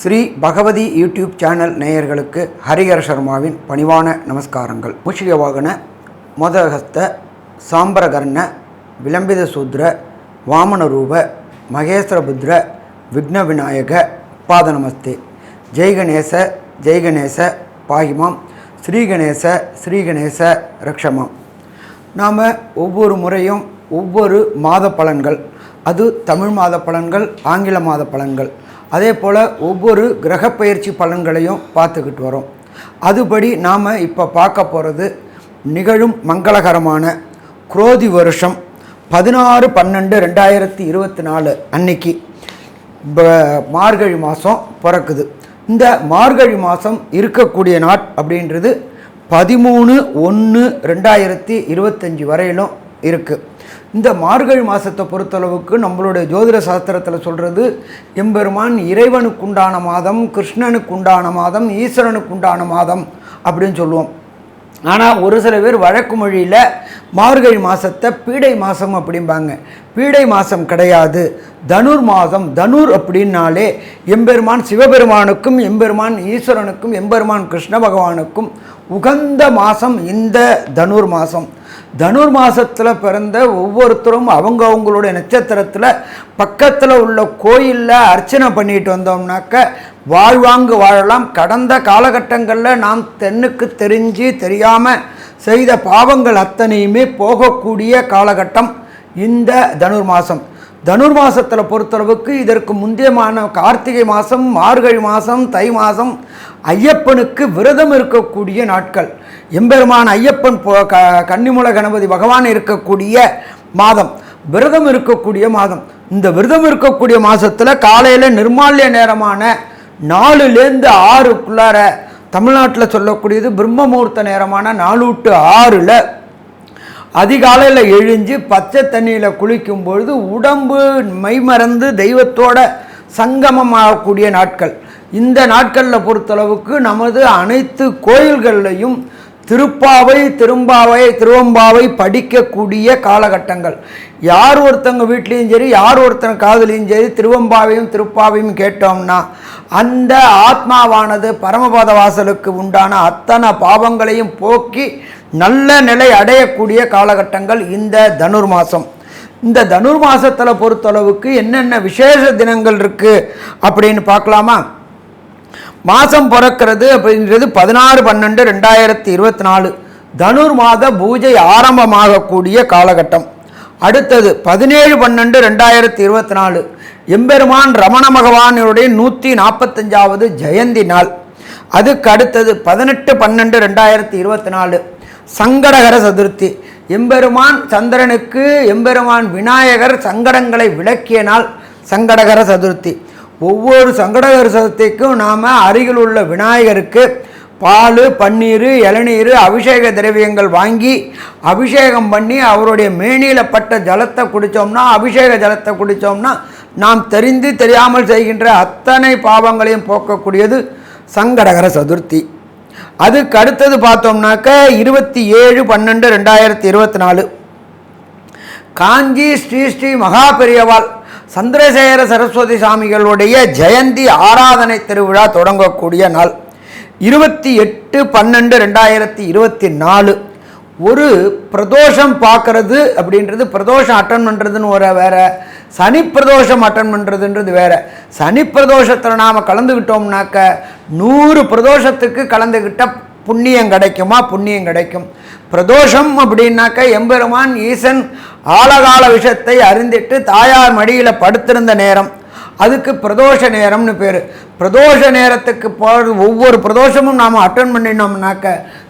Sri Bhagavathi YouTube channel நேயர்களுக்கு ஹரிஹர சர்மாவின் பணிவான நமஸ்காரங்கள். மூஷிக வாகன மோதகஸ்த சாம்பரகர்ண விளம்பித சூத்ர வாமன ரூப மகேஸ்வரபுத்ர விக்ன விநாயக பாத நமஸ்தே. ஜெய்கணேச ஜெய்கணேச பாகிமாம், ஸ்ரீகணேச ஸ்ரீகணேச ரக்ஷமாம். நாம் ஒவ்வொரு முறையும் ஒவ்வொரு மாத பலன்கள், அது தமிழ் மாத பலன்கள், ஆங்கில மாத பலன்கள், அதே போல் ஒவ்வொரு கிரகப்பெயர்ச்சி பலன்களையும் பார்த்துக்கிட்டு வரோம். அதுபடி நாம் இப்போ பார்க்க போகிறது நிகழும் மங்களகரமான குரோதி வருஷம் 16/12/2024 அன்னைக்கு மார்கழி மாதம் பிறக்குது. இந்த மார்கழி மாதம் இருக்கக்கூடிய நாட் அப்படின்றது 13/1/2025 வரையிலும் இருக்குது. இந்த மார்கழி மாதத்தை பொறுத்தளவுக்கு நம்மளுடைய ஜோதிட சாஸ்திரத்தில் சொல்கிறது, எம்பெருமான் இறைவனுக்குண்டான மாதம், கிருஷ்ணனுக்குண்டான மாதம், ஈஸ்வரனுக்குண்டான மாதம் அப்படின்னு சொல்லுவோம். ஆனால் ஒரு சில பேர் வழக்கு மொழியில் மார்கழி மாதத்தை பீடை மாதம் அப்படிம்பாங்க. பீடை மாதம் கிடையாது, தனுர் மாதம். தனுர் அப்படின்னாலே எம்பெருமான் சிவபெருமானுக்கும் எம்பெருமான் ஈஸ்வரனுக்கும் எம்பெருமான் கிருஷ்ண பகவானுக்கும் உகந்த மாதம் இந்த தனுர் மாதம். தனுர் மாதத்தில் பிறந்த ஒவ்வொருத்தரும் அவங்களுடைய நட்சத்திரத்தில் பக்கத்தில் உள்ள கோயிலில் அர்ச்சனை பண்ணிட்டு வந்தோம்னாக்க வாழ்வாங்கு வாழலாம். கடந்த காலகட்டங்களில் நாம் தென்னுக்கு தெரிஞ்சு தெரியாமல் செய்த பாவங்கள் அத்தனையுமே போகக்கூடிய காலகட்டம் இந்த தனுர் மாதம். தனுர் மாதத்தில் பொறுத்தளவுக்கு இதற்கு முந்தையமான கார்த்திகை மாதம், மார்கழி மாதம், தை மாதம் ஐயப்பனுக்கு விரதம் இருக்கக்கூடிய நாட்கள். எம்பெருமான் ஐயப்பன் கன்னிமூல கணபதி பகவான் இருக்கக்கூடிய மாதம், விரதம் இருக்கக்கூடிய மாதம். இந்த விரதம் இருக்கக்கூடிய மாதத்தில் காலையில் நிர்மால்ய நேரமான 4லேருந்து 6க்குள்ளார, தமிழ்நாட்டில் சொல்லக்கூடியது பிரம்மமுகூர்த்த நேரமான 4 to 6 அதிகாலையில் எழுஞ்சு பச்சை தண்ணியில் குளிக்கும் பொழுது உடம்பு மெய்மறந்து தெய்வத்தோட சங்கமமாகக்கூடிய நாட்கள். இந்த நாட்களில் பொறுத்தளவுக்கு நமது அனைத்து கோயில்கள்லையும் திருப்பாவை, திருவம்பாவை படிக்கக்கூடிய காலகட்டங்கள். யார் ஒருத்தங்க வீட்லேயும் சரி, யார் ஒருத்தங்க காதலையும் சரி திருவம்பாவையும் திருப்பாவையும் கேட்டோம்னா அந்த ஆத்மாவானது பரமபத வாசலுக்கு உண்டான அத்தனை பாவங்களையும் போக்கி நல்ல நிலை அடையக்கூடிய காலகட்டங்கள் இந்த தனுர் மாதம். இந்த தனுர் மாதத்தில் பொறுத்தளவுக்கு என்னென்ன விசேஷ தினங்கள் இருக்குது அப்படின்னு பார்க்கலாமா? மாதம் பிறக்கிறது அப்படின்றது 16/12/2024 தனுர் மாத பூஜை ஆரம்பமாகக்கூடிய காலகட்டம். அடுத்தது 17/12/2024 எம்பெருமான் ரமண பகவானுடைய 145வது ஜெயந்தி நாள். அதுக்கு அடுத்தது 18/12/2024 சங்கடகர சதுர்த்தி. எம்பெருமான் சந்திரனுக்கு எம்பெருமான் விநாயகர் சங்கடங்களை விளக்கிய நாள் சங்கடகர சதுர்த்தி. ஒவ்வொரு சங்கடகர சதுர்த்திக்கும் நாம் அருகில் உள்ள விநாயகருக்கு பால், பன்னீர், இளநீர், அபிஷேக திரவியங்கள் வாங்கி அபிஷேகம் பண்ணி அவருடைய மேனியில் பட்ட ஜலத்தை குடித்தோம்னா, அபிஷேக ஜலத்தை குடித்தோம்னா நாம் தெரிந்து தெரியாமல் செய்கின்ற அத்தனை பாவங்களையும் போக்கக்கூடியது சங்கடகர சதுர்த்தி. அதுக்கு அடுத்தது பார்த்தோம்னாக்க 27/12/2024 காஞ்சி ஸ்ரீ மகா பெரியவாள் சந்திரசேகர சரஸ்வதி சாமிகளுடைய ஜெயந்தி ஆராதனை திருவிழா தொடங்கக்கூடிய நாள் 28/12/2024. ஒரு பிரதோஷம் பார்க்கறது அப்படின்றது, பிரதோஷம் அட்டன் பண்ணுறதுன்னு ஒரு வேறு, சனி பிரதோஷம் அட்டன் பண்ணுறதுன்றது வேறு. சனி பிரதோஷத்தில் நாம் கலந்துக்கிட்டோம்னாக்க 100 பிரதோஷத்துக்கு கலந்துக்கிட்ட புண்ணியம் கிடைக்குமா? புண்ணியம் கிடைக்கும். பிரதோஷம் அப்படின்னாக்க எம்பெருமான் ஈசன் ஆழகால விஷத்தை அறிந்திட்டு தாயார் மடியில் படுத்திருந்த நேரம், அதுக்கு பிரதோஷ நேரம்னு பேர். பிரதோஷ நேரத்துக்கு ஒவ்வொரு பிரதோஷமும் நாம் அட்டன் பண்ணினோம்னாக்க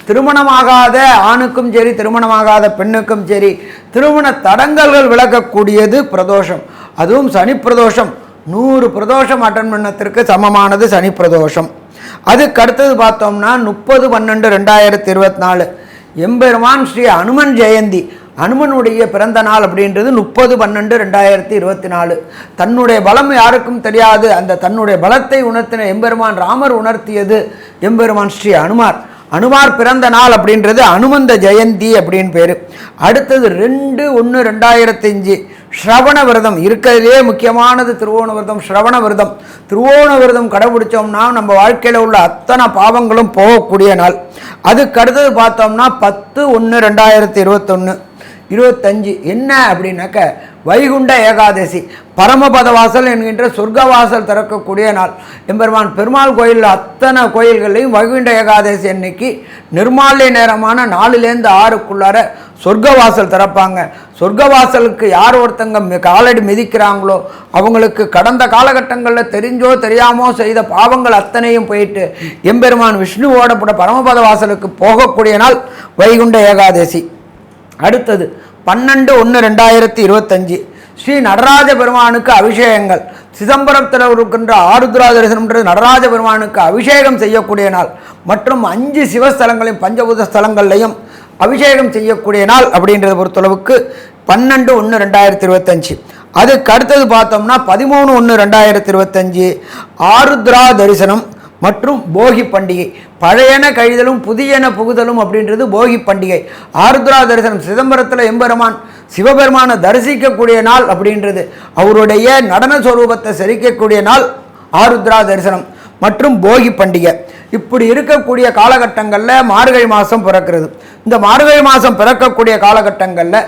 திருமணமாகாத ஆணுக்கும் சரி, திருமணமாகாத பெண்ணுக்கும் சரி, திருமண தடங்கல்கள் விளக்கக்கூடியது பிரதோஷம். அதுவும் சனி பிரதோஷம் 100 பிரதோஷம் அட்டன் பண்ணத்திற்கு சமமானது சனி பிரதோஷம். அதுக்கு அடுத்தது பார்த்தோம்னா 30/12/2024 எம்பெருமான் ஸ்ரீ அனுமன் ஜெயந்தி. அனுமனுடைய பிறந்த நாள் அப்படின்றது 30/12/2024. தன்னுடைய பலம் யாருக்கும் தெரியாது, அந்த தன்னுடைய பலத்தை உணர்த்தின எம்பெருமான் ராமர் உணர்த்தியது எம்பெருமான் ஸ்ரீ அனுமார் பிறந்த நாள் அப்படின்றது அனுமந்த ஜெயந்தி அப்படின்னு பேர். அடுத்தது 2/1/2005 ஸ்ரவண விரதம் இருக்கிறதுலே முக்கியமானது திருவோண விரதம். ஸ்ரவண விரதம், திருவோண விரதம் கடைபிடிச்சோம்னா நம்ம வாழ்க்கையில் உள்ள அத்தனை பாவங்களும் போகக்கூடிய நாள். அதுக்கு அடுத்தது பார்த்தோம்னா 10/1/2021 25 என்ன அப்படின்னாக்க வைகுண்ட ஏகாதசி, பரமபத வாசல் என்கின்ற சொர்க்கவாசல் திறக்கக்கூடிய நாள். எம்பெருமான் பெருமாள் கோயிலில் அத்தனை கோயில்களையும் வைகுண்ட ஏகாதசி அன்னைக்கு நிர்மால்ய நேரமான 4லேருந்து 6க்குள்ளார சொர்க்கவாசல் திறப்பாங்க. சொர்க்கவாசலுக்கு யார் ஒருத்தங்க காலடி மிதிக்கிறாங்களோ அவங்களுக்கு கடந்த காலகட்டங்களில் தெரிஞ்சோ தெரியாமோ செய்த பாவங்கள் அத்தனையும் போயிட்டு எம்பெருமான் விஷ்ணுவோட பரமபத வாசலுக்கு போகக்கூடிய நாள் வைகுண்ட ஏகாதசி. அடுத்தது 12/1/2025 ஸ்ரீ நடராஜ பெருமானுக்கு அபிஷேகங்கள். சிதம்பரத்தில் இருக்கின்ற ஆருத்ரா தரிசனம்ன்றது நடராஜ பெருமானுக்கு அபிஷேகம் செய்யக்கூடிய நாள் மற்றும் 5 சிவஸ்தலங்களையும் பஞ்சபூத ஸ்தலங்கள்லையும் அபிஷேகம் செய்யக்கூடிய நாள் அப்படின்றத பொறுத்தளவுக்கு 12/1/2025. அதுக்கு அடுத்தது பார்த்தோம்னா 13/1/2025 ஆருத்ரா தரிசனம் மற்றும் போகி பண்டிகை. பழையன கழிதலும் புதியன புகுதலும் அப்படின்றது போகி பண்டிகை. ஆருத்ரா தரிசனம், சிதம்பரத்தில் எம்பெருமான் சிவபெருமானை தரிசிக்கக்கூடிய நாள் அப்படின்றது, அவருடைய நடன ஸ்வரூபத்தை செரிக்கக்கூடிய நாள் ஆருத்ரா தரிசனம் மற்றும் போகி பண்டிகை. இப்படி இருக்கக்கூடிய காலகட்டங்களில் மார்கழி மாதம் பிறக்கிறது. இந்த மார்கழி மாதம் பிறக்கக்கூடிய காலகட்டங்களில்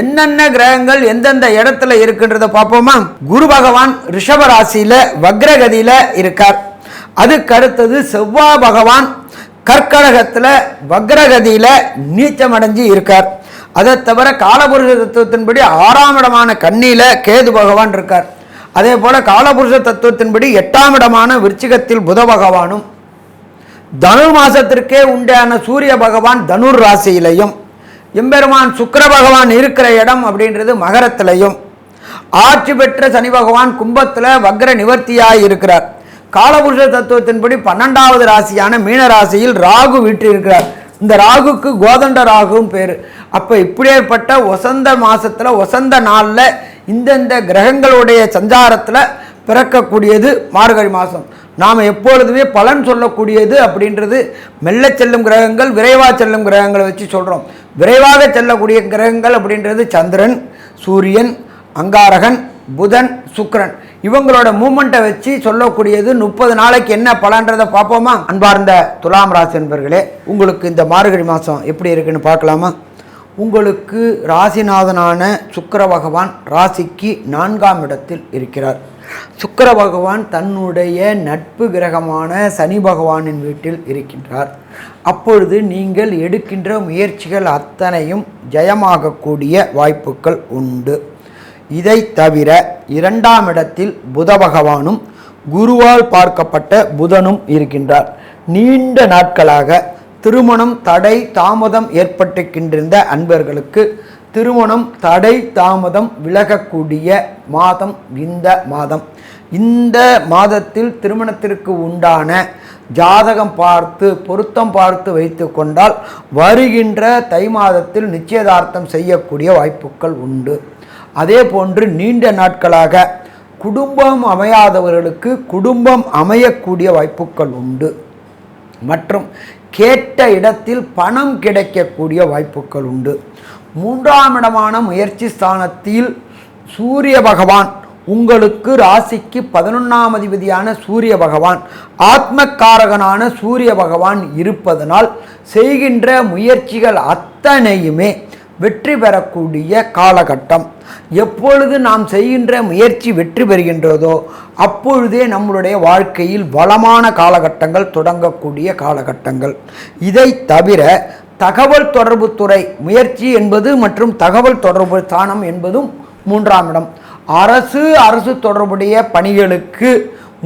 என்னென்ன கிரகங்கள் எந்தெந்த இடத்துல இருக்குன்றதை பார்ப்போமா. குரு பகவான் ரிஷப ராசியில் வக்ரகதியில் இருக்கார். அதுக்கு அடுத்தது செவ்வாய் பகவான் கர்க்கடகத்தில் வக்ரகதியில் நீச்சமடைஞ்சு இருக்கார். அதை தவிர காலபுருஷ தத்துவத்தின்படி 6ஆம் இடமான கன்னியில் கேது பகவான் இருக்கார். அதே போல் காலபுருஷ தத்துவத்தின்படி 8ஆம் இடமான விருச்சிகத்தில் புத பகவானும், தனுர் மாசத்திற்கே உண்டான சூரிய பகவான் தனுர் ராசியிலையும், எம்பெருமான் சுக்கிர பகவான் இருக்கிற இடம் அப்படின்றது மகரத்திலையும், ஆட்சி பெற்ற சனி பகவான் கும்பத்தில் வக்ர நிவர்த்தியாய் இருக்கிறார். காலபுருஷ தத்துவத்தின்படி 12வது ராசியான மீன ராசியில் ராகு வீற்றிருக்கிறார். இந்த ராகுக்கு கோதண்ட ராகுவும் பேர். அப்போ இப்படி ஏற்பட்ட வசந்த மாசத்தில் வசந்த நாளில் இந்தந்த கிரகங்களுடைய சஞ்சாரத்தில் பிறக்கக்கூடியது மார்கழி மாதம். நாம் எப்பொழுதுமே பலன் சொல்லக்கூடியது அப்படின்றது மெல்ல செல்லும் கிரகங்கள், விரைவாக செல்லும் கிரகங்களை வச்சு சொல்கிறோம். விரைவாக செல்லக்கூடிய கிரகங்கள் அப்படின்றது சந்திரன், சூரியன், அங்காரகன், புதன், சுக்கிரன். இவங்களோட மூமெண்ட்டை வச்சு சொல்லக்கூடியது 30 நாளைக்கு என்ன பலன்றதை பார்ப்போமா. அன்பார்ந்த துலாம் ராசி என்பர்களே, உங்களுக்கு இந்த மார்கழி மாதம் எப்படி இருக்குன்னு பார்க்கலாமா. உங்களுக்கு ராசிநாதனான சுக்கிர பகவான் ராசிக்கு 4ஆம் இடத்தில் இருக்கிறார். சுக்கிர பகவான் தன்னுடைய நட்பு கிரகமான சனி பகவானின் வீட்டில் இருக்கின்றார். அப்பொழுது நீங்கள் எடுக்கின்ற முயற்சிகள் அத்தனையும் ஜெயமாகக்கூடிய வாய்ப்புகள் உண்டு. இதை தவிர 2ஆம் இடத்தில் புத பகவானும் குருவால் பார்க்கப்பட்ட புதனும் இருக்கின்றார். நீண்ட நாட்களாக திருமணம் தடை தாமதம் ஏற்பட்டுக்கின்ற அன்பர்களுக்கு திருமணம் தடை தாமதம் விலகக்கூடிய மாதம் இந்த மாதம். இந்த மாதத்தில் திருமணத்திற்கு உண்டான ஜாதகம் பார்த்து பொருத்தம் பார்த்து வைத்து கொண்டால் வருகின்ற தை மாதத்தில் நிச்சயதார்த்தம் செய்யக்கூடிய வாய்ப்புகள் உண்டு. அதே போன்று நீண்ட நாட்களாக குடும்பம் அமையாதவர்களுக்கு குடும்பம் அமையக்கூடிய வாய்ப்புகள் உண்டு. மற்றும் கேட்ட இடத்தில் பணம் கிடைக்கக்கூடிய வாய்ப்புகள் உண்டு. 3ஆம் இடமான முயற்சி ஸ்தானத்தில் சூரிய பகவான் உங்களுக்கு ராசிக்கு 11ஆம் அதிபதியான சூரிய பகவான் ஆத்மக்காரகனான சூரிய பகவான் இருப்பதனால் செய்கின்ற முயற்சிகள் அத்தனையுமே வெற்றி பெறக்கூடிய காலகட்டம். எப்பொழுது நாம் செய்கின்ற முயற்சி வெற்றி பெறுகின்றதோ அப்பொழுதே நம்மளுடைய வாழ்க்கையில் வளமான காலகட்டங்கள் தொடங்கக்கூடிய காலகட்டங்கள். இதை தவிர தகவல் தொடர்பு துறை முயற்சி என்பது மற்றும் தகவல் தொடர்பு ஸ்தானம் என்பதும் 3ஆம் இடம். அரசு தொடர்புடைய பணிகளுக்கு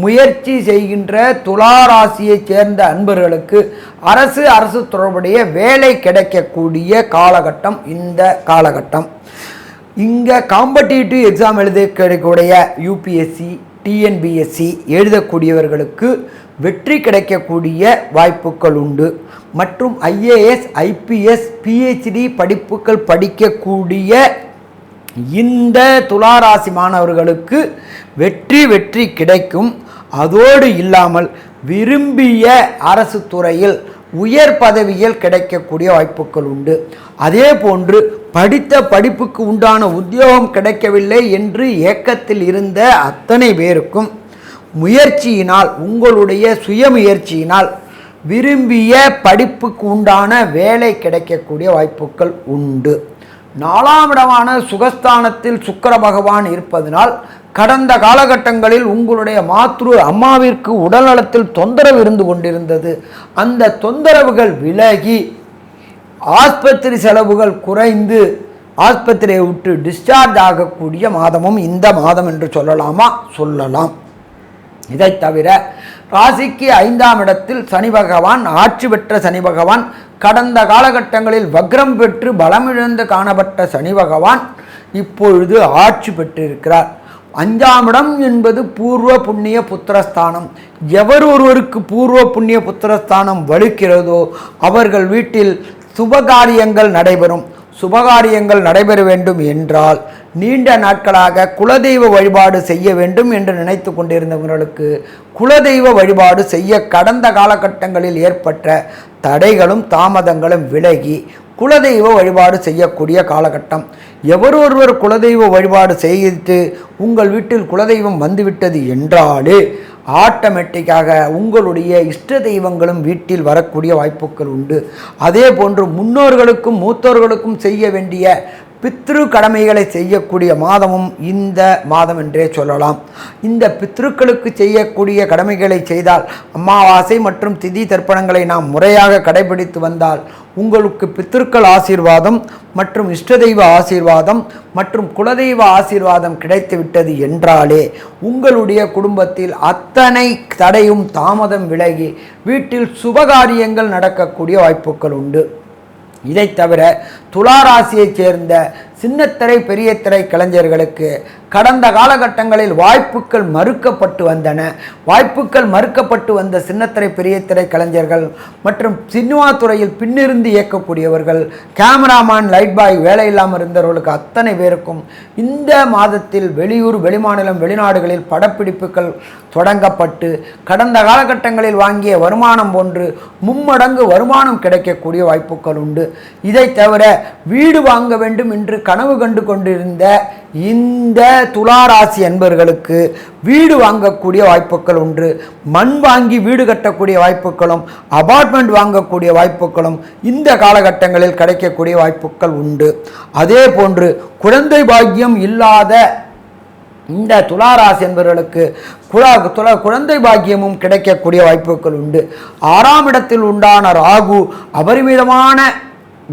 முயற்சி செய்கின்ற துளாராசியைச் சேர்ந்த அன்பர்களுக்கு அரசு தொடர்புடைய வேலை கிடைக்கக்கூடிய காலகட்டம் இந்த காலகட்டம். இங்கே காம்படிட்டிவ் எக்ஸாம் எழுதக்கூடிய யூபிஎஸ்சி டிஎன்பிஎஸ்சி எழுதக்கூடியவர்களுக்கு வெற்றி கிடைக்கக்கூடிய வாய்ப்புகள் உண்டு. மற்றும் ஐஏஎஸ் ஐபிஎஸ் பிஹெச்டி படிப்புகள் படிக்கக்கூடிய இந்த துளாராசி மாணவர்களுக்கு வெற்றி கிடைக்கும். அதோடு இல்லாமல் விரும்பிய அரசு துறையில் உயர் பதவியில் கிடைக்கக்கூடிய வாய்ப்புகள் உண்டு. அதே போன்று படித்த படிப்புக்கு உண்டான உத்தியோகம் கிடைக்கவில்லை என்று ஏக்கத்தில் இருந்த அத்தனை பேருக்கும் முயற்சியினால், உங்களுடைய சுயமுயற்சியினால் விரும்பிய படிப்புக்கு உண்டான வேலை கிடைக்கக்கூடிய வாய்ப்புகள் உண்டு. 4ஆம் இடமான சுகஸ்தானத்தில் சுக்கிர பகவான் இருப்பதனால் கடந்த காலகட்டங்களில் உங்களுடைய அம்மாவிற்கு உடல்நலத்தில் தொந்தரவு இருந்து கொண்டிருந்தது. அந்த தொந்தரவுகள் விலகி ஆஸ்பத்திரி செலவுகள் குறைந்து ஆஸ்பத்திரியை விட்டு டிஸ்சார்ஜ் ஆகக்கூடிய மாதமும் இந்த மாதம் என்று சொல்லலாம். இதை தவிர ராசிக்கு 5ஆம் இடத்தில் சனி பகவான், ஆட்சி பெற்ற சனி பகவான், கடந்த காலகட்டங்களில் வக்ரம் பெற்று பலமிழந்து காணப்பட்ட சனி பகவான் இப்பொழுது ஆட்சி பெற்றிருக்கிறார். 5ஆம் இடம் என்பது பூர்வ புண்ணிய புத்திரஸ்தானம். ஒருவருக்கு பூர்வ புண்ணிய புத்திரஸ்தானம் வலுக்கிறதோ அவர்கள் வீட்டில் சுபகாரியங்கள் நடைபெறும். சுபகாரியங்கள் நடைபெற வேண்டும் என்றால் நீண்ட நாட்களாக குலதெய்வ வழிபாடு செய்ய வேண்டும் என்று நினைத்து கொண்டிருந்தவர்களுக்கு குலதெய்வ வழிபாடு செய்ய கடந்த காலகட்டங்களில் ஏற்பட்ட தடைகளும் தாமதங்களும் விலகி குலதெய்வ வழிபாடு செய்யக்கூடிய காலகட்டம். ஒருவர் குலதெய்வ வழிபாடு செய்து உங்கள் வீட்டில் குலதெய்வம் வந்துவிட்டது என்றாலே ஆட்டோமேட்டிக்காக உங்களுடைய இஷ்ட தெய்வங்களும் வீட்டில் வரக்கூடிய வாய்ப்புகள் உண்டு. அதே போன்று முன்னோர்களுக்கும் மூத்தோர்களுக்கும் செய்ய வேண்டிய பித்ரு கடமைகளை செய்யக்கூடிய மாதமும் இந்த மாதம் என்றே சொல்லலாம். இந்த பித்ருக்களுக்கு செய்யக்கூடிய கடமைகளை செய்தால், அமாவாசை மற்றும் திதி தர்ப்பணங்களை நாம் முறையாக கடைபிடித்து வந்தால் உங்களுக்கு பித்ருக்கள் ஆசீர்வாதம் மற்றும் இஷ்டதெய்வ ஆசீர்வாதம் மற்றும் குலதெய்வ ஆசீர்வாதம் கிடைத்து விட்டது என்றாலே உங்களுடைய குடும்பத்தில் அத்தனை தடையும் தாமதம் விலகி வீட்டில் சுபகாரியங்கள் நடக்கக்கூடிய வாய்ப்புகள் உண்டு. இதை தவிர துலா ராசியைச் சேர்ந்த சின்னத்திரை பெரிய திரை கலைஞர்களுக்கு கடந்த காலகட்டங்களில் வாய்ப்புகள் மறுக்கப்பட்டு வந்தன. வாய்ப்புகள் மறுக்கப்பட்டு வந்த சின்னத்திரை பெரிய திரை கலைஞர்கள் மற்றும் சினிமா துறையில் பின்னிருந்து இயக்கக்கூடியவர்கள், கேமராமேன், லைட் பாய் வேலை இல்லாமல் இருந்தவர்களுக்கு அத்தனை பேருக்கும் இந்த மாதத்தில் வெளியூர், வெளிமாநிலம், வெளிநாடுகளில் படப்பிடிப்புகள் தொடங்கப்பட்டு கடந்த காலகட்டங்களில் வாங்கிய வருமானம் போன்று மும்மடங்கு வருமானம் கிடைக்கக்கூடிய வாய்ப்புகள் உண்டு. இதை தவிர வீடு வாங்க வேண்டும் என்று கனவு கண்டு கொண்டிருந்த இந்த துளாராசி அன்பர்களுக்கு வீடு வாங்கக்கூடிய வாய்ப்புகள் உண்டு. மண் வாங்கி வீடு கட்டக்கூடிய வாய்ப்புகளும் அபார்ட்மெண்ட் வாங்கக்கூடிய வாய்ப்புகளும் இந்த காலகட்டங்களில் கிடைக்கக்கூடிய வாய்ப்புகள் உண்டு. அதே போன்று குழந்தை பாக்கியம் இல்லாத இந்த துளாராசி என்பவர்களுக்கு குழந்தை பாக்கியமும் கிடைக்கக்கூடிய வாய்ப்புகள் உண்டு. 6ஆம் இடத்தில் உண்டான ராகு அபரிமிதமான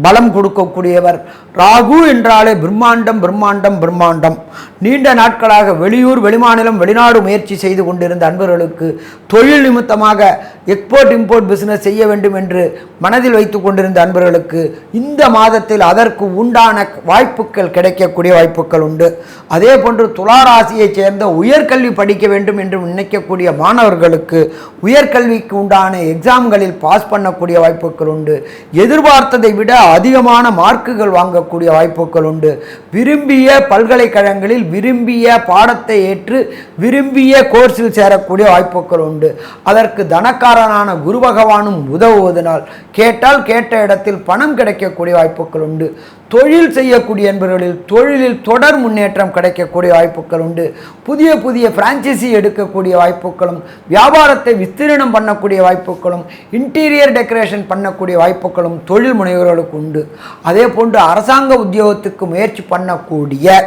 பலம் கொடுக்கக்கூடியவர். ராகு என்றாலே பிரம்மாண்டம் பிரம்மாண்டம் பிரம்மாண்டம். நீண்ட நாட்களாக வெளியூர், வெளிமாநிலம், வெளிநாடு முயற்சி செய்து கொண்டிருந்த அன்பர்களுக்கு தொழில் நிமித்தமாக எக்ஸ்போர்ட் இம்போர்ட் பிஸ்னஸ் செய்ய வேண்டும் என்று மனதில் வைத்து கொண்டிருந்த அன்பர்களுக்கு இந்த மாதத்தில் அதற்கு உண்டான வாய்ப்புகள் கிடைக்கக்கூடிய வாய்ப்புகள் உண்டு. அதே போன்று துளாராசியைச் சேர்ந்த உயர்கல்வி படிக்க வேண்டும் என்று நினைக்கக்கூடிய மாணவர்களுக்கு உயர்கல்விக்கு உண்டான எக்ஸாம்களில் பாஸ் பண்ணக்கூடிய வாய்ப்புகள் உண்டு. எதிர்பார்த்ததை விட அதிகமான மார்க்குகள் வாங்கக்கூடிய வாய்ப்புகள் உண்டு. விரும்பிய பல்கலைக்கழகங்களில் விரும்பிய பாடத்தை ஏற்று விரும்பிய கோர்ஸில் சேரக்கூடிய வாய்ப்புகள் உண்டு. அதற்கு தனக்காரனான குரு பகவானும் உதவுவதனால் கேட்டால் கேட்ட இடத்தில் பணம் கிடைக்கக்கூடிய வாய்ப்புகள் உண்டு. தொழில் செய்யக்கூடிய என்பவர்களில் தொழிலில் தொடர் முன்னேற்றம் கிடைக்கக்கூடிய வாய்ப்புகள் உண்டு. புதிய புதிய பிரான்ச்சைசி எடுக்கக்கூடிய வாய்ப்புகளும், வியாபாரத்தை விஸ்தீரணம் பண்ணக்கூடிய வாய்ப்புகளும், இன்டீரியர் டெக்கரேஷன் பண்ணக்கூடிய வாய்ப்புகளும் தொழில் முனைவர்களுக்கு உண்டு. அதே போன்று அரசாங்க உத்தியோகத்துக்கு முயற்சி பண்ணக்கூடிய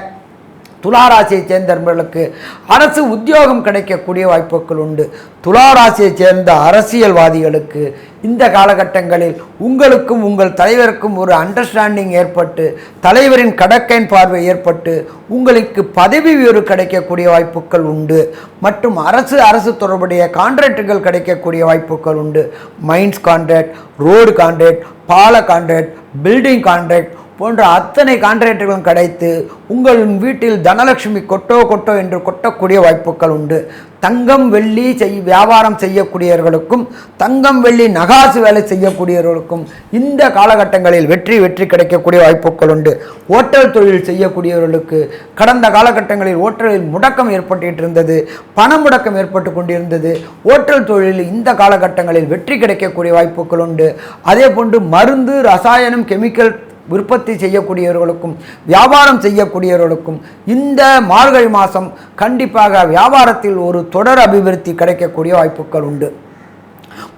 துளாராசியைச் சேர்ந்தவர்களுக்கு அரசு உத்தியோகம் கிடைக்கக்கூடிய வாய்ப்புகள் உண்டு. துளாராசியைச் சேர்ந்த அரசியல்வாதிகளுக்கு இந்த காலகட்டங்களில் உங்களுக்கும் உங்கள் தலைவருக்கும் ஒரு அண்டர்ஸ்டாண்டிங் ஏற்பட்டு தலைவரின் கடக்கையின் பார்வை ஏற்பட்டு உங்களுக்கு பதவி உயர்வு கிடைக்கக்கூடிய வாய்ப்புகள் உண்டு. மற்றும் அரசு தொடர்புடைய கான்ட்ராக்டுகள் கிடைக்கக்கூடிய வாய்ப்புகள் உண்டு. மைன்ஸ் கான்ட்ராக்ட், ரோடு கான்ட்ராக்ட், பால கான்ட்ராக்ட், பில்டிங் கான்ட்ராக்ட் போன்ற அத்தனை கான்ட்ராக்டுகளும் கிடைத்து உங்கள் வீட்டில் தனலட்சுமி கொட்டோ என்று கொட்டக்கூடிய வாய்ப்புகள் உண்டு. தங்கம் வெள்ளி வியாபாரம் செய்யக்கூடியவர்களுக்கும் தங்கம் வெள்ளி நகாசு வேலை செய்யக்கூடியவர்களுக்கும் இந்த காலகட்டங்களில் வெற்றி கிடைக்கக்கூடிய வாய்ப்புகள் உண்டு. ஓட்டல் தொழில் செய்யக்கூடியவர்களுக்கு கடந்த காலகட்டங்களில் ஓட்டலில் முடக்கம் ஏற்பட்டு இருந்தது, பண முடக்கம் ஏற்பட்டு கொண்டிருந்தது. ஓட்டல் தொழிலில் இந்த காலகட்டங்களில் வெற்றி கிடைக்கக்கூடிய வாய்ப்புகள் உண்டு. அதே போன்று மருந்து, ரசாயனம், கெமிக்கல் உற்பத்தி செய்யக்கூடியவர்களுக்கும் வியாபாரம் செய்யக்கூடியவர்களுக்கும் இந்த மார்கழி மாதம் கண்டிப்பாக வியாபாரத்தில் ஒரு தொடர் அபிவிருத்தி கிடைக்கக்கூடிய வாய்ப்புகள் உண்டு.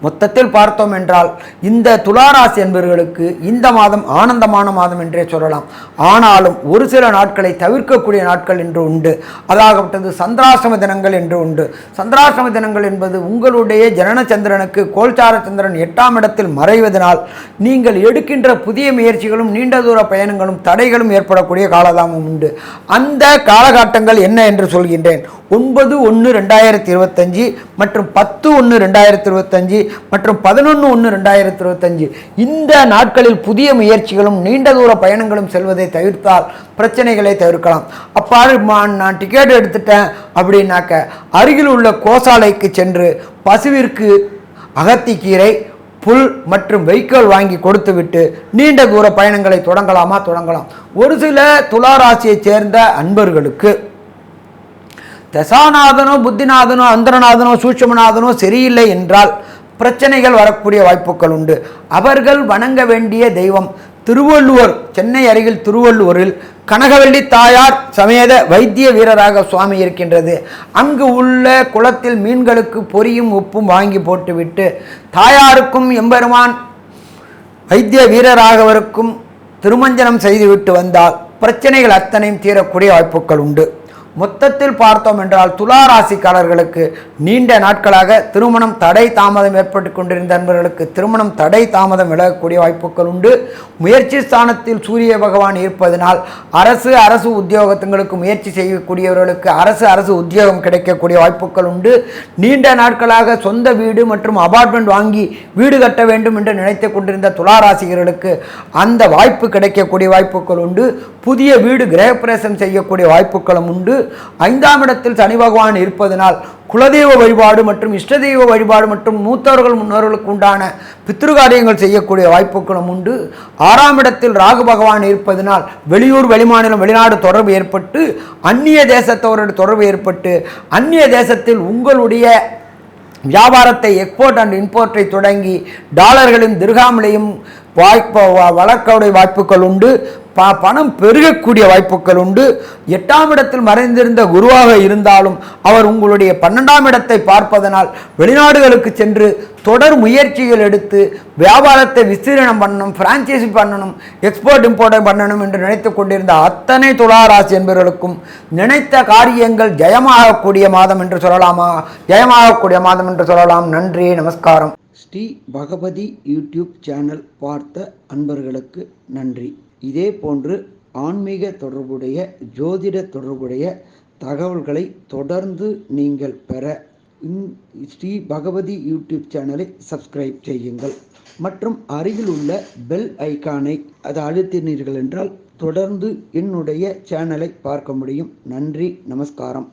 மொத்தத்தில் பார்த்தோம் என்றால் இந்த துளாராசி என்பவர்களுக்கு இந்த மாதம் ஆனந்தமான மாதம் என்றே சொல்லலாம். ஆனாலும் ஒரு சில நாட்களை தவிர்க்கக்கூடிய நாட்கள் என்று உண்டு. அதாகப்பட்டது சந்திராசிரம தினங்கள் என்று உண்டு. சந்திராசிரம தினங்கள் என்பது உங்களுடைய ஜனன சந்திரனுக்கு கோல்சார சந்திரன் 8ஆம் இடத்தில் மறைவதனால் நீங்கள் எடுக்கின்ற புதிய முயற்சிகளும் நீண்ட தூர பயணங்களும் தடைகளும் ஏற்படக்கூடிய காலதாமம் உண்டு. அந்த காலகட்டங்கள் என்ன என்று சொல்கின்றேன். 9/1/2025 மற்றும் 10/1/2025 மற்றும் 11/1/2025 இந்த நாட்களில் புதிய முயற்சிகளும் நீண்ட தூர பயணங்களும் செல்வதை தவிர்த்தால் பிரச்சனைகளை தவிர்க்கலாம். அப்பாறு நான் டிக்கெட் எடுத்துட்டேன் அப்படின்னாக்க அருகில் உள்ள கோசாலைக்கு சென்று பசுவிற்கு அகத்திக்கீரை, புல் மற்றும் வைக்கோல் வாங்கி கொடுத்துவிட்டு நீண்ட தூர பயணங்களை தொடங்கலாம். ஒரு சில துளாராசியைச் சேர்ந்த அன்பர்களுக்கு தசாநாதனோ புத்திநாதனோ அந்தரநாதனோ சூட்சுமநாதனோ சரியில்லை என்றால் பிரச்சனைகள் வரக்கூடிய வாய்ப்புகள் உண்டு. அவர்கள் வணங்க வேண்டிய தெய்வம் திருவள்ளுவர், சென்னை அருகில் திருவள்ளுவரில் கனகவல்லி தாயார் சமேத வைத்திய வீரராக சுவாமி இருக்கின்றது. அங்கு உள்ள குளத்தில் மீன்களுக்கு பொரியும் உப்பும் வாங்கி போட்டுவிட்டு தாயாருக்கும் எம்பெருமான் வைத்திய வீரராகவருக்கும் திருமஞ்சனம் செய்துவிட்டு வந்தால் பிரச்சனைகள் அத்தனையும் தீரக்கூடிய வாய்ப்புகள் உண்டு. மொத்தத்தில் பார்த்தோம் என்றால் துளாராசிக்காரர்களுக்கு நீண்ட நாட்களாக திருமணம் தடை தாமதம் ஏற்பட்டு கொண்டிருந்த நண்பர்களுக்கு திருமணம் தடை தாமதம் விலகக்கூடிய வாய்ப்புகள் உண்டு. முயற்சி ஸ்தானத்தில் சூரிய பகவான் இருப்பதனால் அரசு உத்தியோகங்களுக்கு முயற்சி செய்யக்கூடியவர்களுக்கு அரசு உத்தியோகம் கிடைக்கக்கூடிய வாய்ப்புகள் உண்டு. நீண்ட நாட்களாக சொந்த வீடு மற்றும் அபார்ட்மெண்ட் வாங்கி வீடு கட்ட வேண்டும் என்று நினைத்து கொண்டிருந்த துளாராசிகர்களுக்கு அந்த வாய்ப்பு கிடைக்கக்கூடிய வாய்ப்புகள் உண்டு. புதிய வீடு கிரகப்பிரவேசம் செய்யக்கூடிய வாய்ப்புகளும் உண்டு. 5ஆம் இடத்தில் சனி பகவான் இருப்பதனால் குலதெய்வ வழிபாடு மற்றும் இஷ்ட தெய்வ வழிபாடு மற்றும் மூத்தவர்கள் முன்னோர்களுக்கு உண்டான பித்ருகாரியங்கள் செய்யக்கூடிய வாய்ப்புகளும் உண்டு. 6ஆம் இடத்தில் ராகு பகவான் இருப்பதனால் வெளியூர், வெளிமாநிலம், வெளிநாடு தொடர்பு ஏற்பட்டு அந்நிய தேசத்தவரோட தொடர்பு ஏற்பட்டு அந்நிய தேசத்தில் உங்களுடைய வியாபாரத்தை எக்ஸ்போர்ட் அண்ட் இம்போர்ட்டை தொடங்கி டாலர்களையும் திர்ஹாமிலையும் வளர்க்கக்கூடிய வாய்ப்புகள் உண்டு. பணம் பெருகக்கூடிய வாய்ப்புகள் உண்டு. 8ஆம் இடத்தில் மறைந்திருந்த குருவாக இருந்தாலும் அவர் உங்களுடைய 12ஆம் இடத்தை பார்ப்பதனால் வெளிநாடுகளுக்கு சென்று தொடர் முயற்சிகள் எடுத்து வியாபாரத்தை விஸ்தீரணம் பண்ணணும், பிரான்ச்சைசி பண்ணணும், எக்ஸ்போர்ட் இம்போர்ட்டை பண்ணணும் என்று நினைத்து கொண்டிருந்த அத்தனை துளாராசி என்பவர்களுக்கும் நினைத்த காரியங்கள் ஜெயமாகக்கூடிய மாதம் என்று சொல்லலாம். நன்றி, நமஸ்காரம். ஸ்ரீ பகவதி யூடியூப் சேனல் பார்த்த அன்பர்களுக்கு நன்றி. இதே போன்று ஆன்மீக தொடர்புடைய, ஜோதிட தொடர்புடைய தகவல்களை தொடர்ந்து நீங்கள் பெற ஸ்ரீ பகவதி யூடியூப் சேனலை சப்ஸ்கிரைப் செய்யுங்கள் மற்றும் அருகில் உள்ள பெல் ஐக்கானை அழுத்தினீர்கள் என்றால் தொடர்ந்து என்னுடைய சேனலை பார்க்க முடியும். நன்றி, நமஸ்காரம்.